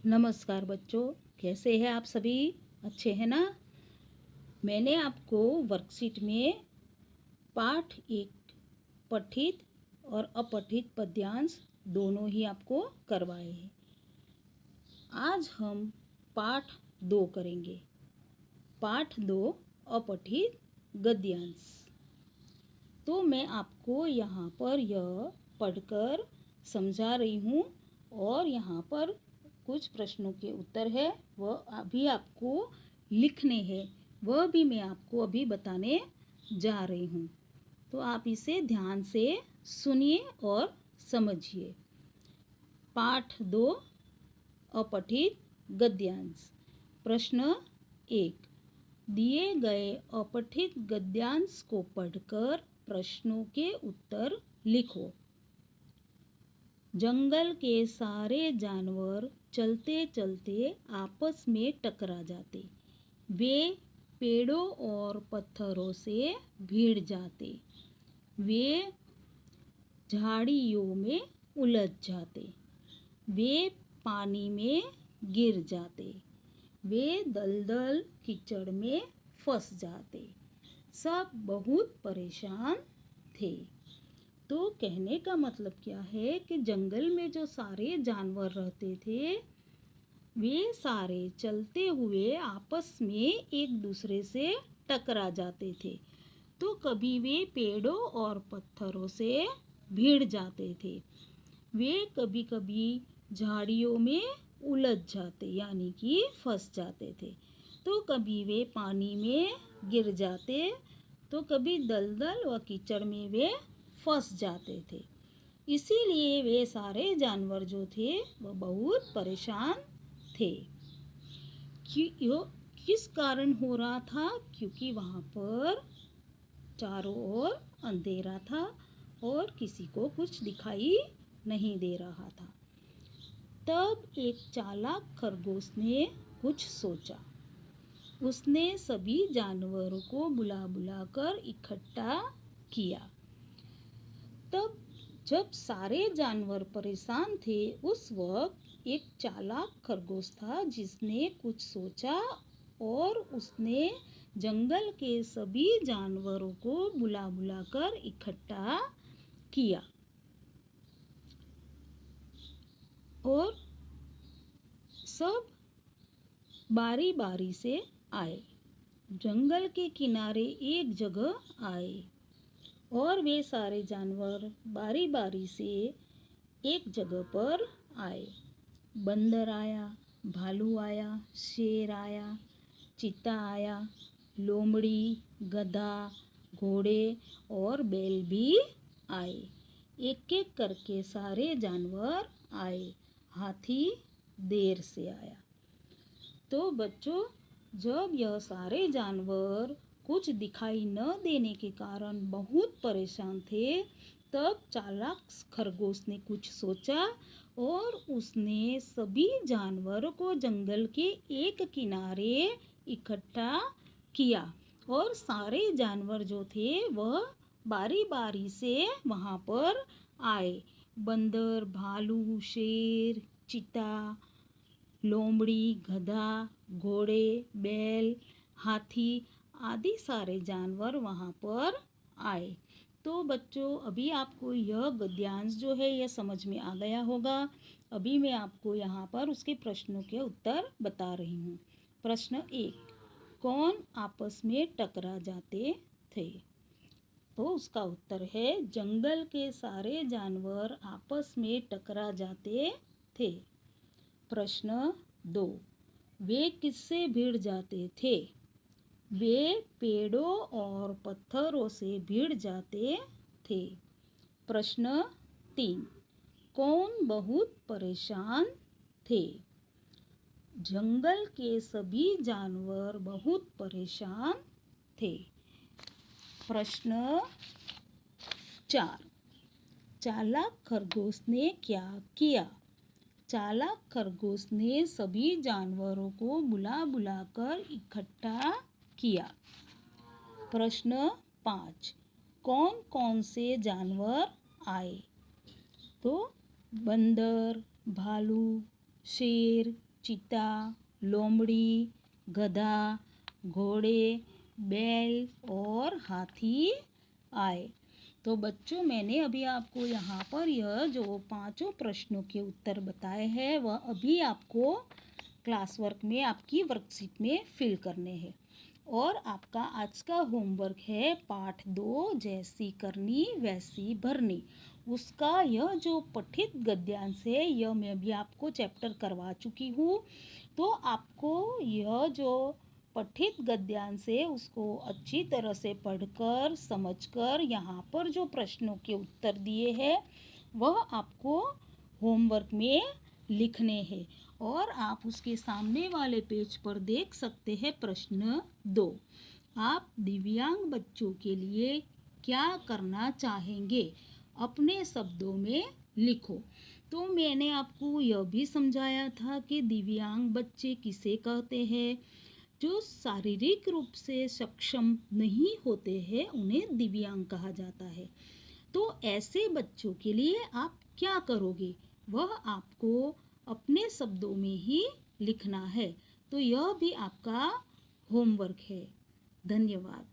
नमस्कार बच्चों, कैसे हैं आप सभी? अच्छे हैं ना? मैंने आपको वर्कशीट में पाठ 1 पठित और अपठित पद्यांश दोनों ही आपको करवाए हैं। आज हम पाठ 2 करेंगे। पाठ 2 अपठित गद्यांश। तो मैं आपको यहाँ पर यह पढ़कर समझा रही हूँ और यहाँ पर कुछ प्रश्नों के उत्तर है, वह अभी आपको लिखने हैं, वह भी मैं आपको अभी बताने जा रही हूँ। तो आप इसे ध्यान से सुनिए और समझिए। पाठ 2 अपठित गद्यांश। प्रश्न 1, दिए गए अपठित गद्यांश को पढ़कर प्रश्नों के उत्तर लिखो। जंगल के सारे जानवर चलते चलते आपस में टकरा जाते। वे पेड़ों और पत्थरों से भिड़ जाते। वे झाड़ियों में उलझ जाते। वे पानी में गिर जाते। वे दलदल कीचड़ में फंस जाते। सब बहुत परेशान थे। तो कहने का मतलब क्या है कि जंगल में जो सारे जानवर रहते थे, वे सारे चलते हुए आपस में एक दूसरे से टकरा जाते थे। तो कभी वे पेड़ों और पत्थरों से भिड़ जाते थे। वे कभी कभी झाड़ियों में उलझ जाते यानी कि फंस जाते थे। तो कभी वे पानी में गिर जाते, तो कभी दलदल व कीचड़ में वे फंस जाते थे। इसीलिए वे सारे जानवर जो थे वह बहुत परेशान थे। किस कारण हो रहा था? क्योंकि वहाँ पर चारों ओर अंधेरा था और किसी को कुछ दिखाई नहीं दे रहा था। तब एक चालाक खरगोश ने कुछ सोचा। उसने सभी जानवरों को बुला बुलाकर इकट्ठा किया। तब जब सारे जानवर परेशान थे, उस वक्त एक चालाक खरगोश था जिसने कुछ सोचा और उसने जंगल के सभी जानवरों को बुला बुलाकर इकट्ठा किया और सब बारी बारी से आए। जंगल के किनारे एक जगह आए और वे सारे जानवर बारी बारी से एक जगह पर आए। बंदर आया, भालू आया, शेर आया, चीता आया, लोमड़ी, गधा, घोड़े और बैल भी आए। एक एक करके सारे जानवर आए। हाथी देर से आया। तो बच्चों, जब यह सारे जानवर कुछ दिखाई न देने के कारण बहुत परेशान थे, तब चालाक खरगोश ने कुछ सोचा और उसने सभी जानवरों को जंगल के एक किनारे इकट्ठा किया और सारे जानवर जो थे वह बारी बारी से वहाँ पर आए। बंदर, भालू, शेर, चीता, लोमड़ी, गधा, घोड़े, बैल, हाथी आदि सारे जानवर वहाँ पर आए। तो बच्चों, अभी आपको यह गद्यांश जो है यह समझ में आ गया होगा। अभी मैं आपको यहाँ पर उसके प्रश्नों के उत्तर बता रही हूँ। प्रश्न 1, कौन आपस में टकरा जाते थे? तो उसका उत्तर है, जंगल के सारे जानवर आपस में टकरा जाते थे। प्रश्न 2, वे किससे भिड़ जाते थे? वे पेड़ों और पत्थरों से भिड़ जाते थे। प्रश्न 3, कौन बहुत परेशान थे? जंगल के सभी जानवर बहुत परेशान थे। प्रश्न 4, चालाक खरगोश ने क्या किया? चालाक खरगोश ने सभी जानवरों को बुला बुलाकर इकट्ठा किया। प्रश्न 5, कौन कौन से जानवर आए? तो बंदर, भालू, शेर, चीता, लोमड़ी, गधा, घोड़े, बैल और हाथी आए। तो बच्चों, मैंने अभी आपको यहाँ पर यह जो पांचों प्रश्नों के उत्तर बताए हैं वह अभी आपको क्लास वर्क में आपकी वर्कशीट में फिल करने हैं। और आपका आज का होमवर्क है पाठ 2 जैसी करनी वैसी भरनी। उसका यह जो पठित गद्यांश है यह मैं भी आपको चैप्टर करवा चुकी हूँ। तो आपको यह जो पठित गद्यांश है उसको अच्छी तरह से पढ़कर समझकर यहाँ पर जो प्रश्नों के उत्तर दिए हैं वह आपको होमवर्क में लिखने हैं। और आप उसके सामने वाले पेज पर देख सकते हैं प्रश्न 2। आप दिव्यांग बच्चों के लिए क्या करना चाहेंगे? अपने शब्दों में लिखो। तो मैंने आपको यह भी समझाया था कि दिव्यांग बच्चे किसे कहते हैं। जो शारीरिक रूप से सक्षम नहीं होते हैं उन्हें दिव्यांग कहा जाता है। तो ऐसे बच्चों के लिए आप क्या करोगे वह आपको अपने शब्दों में ही लिखना है। तो यह भी आपका होमवर्क है। धन्यवाद।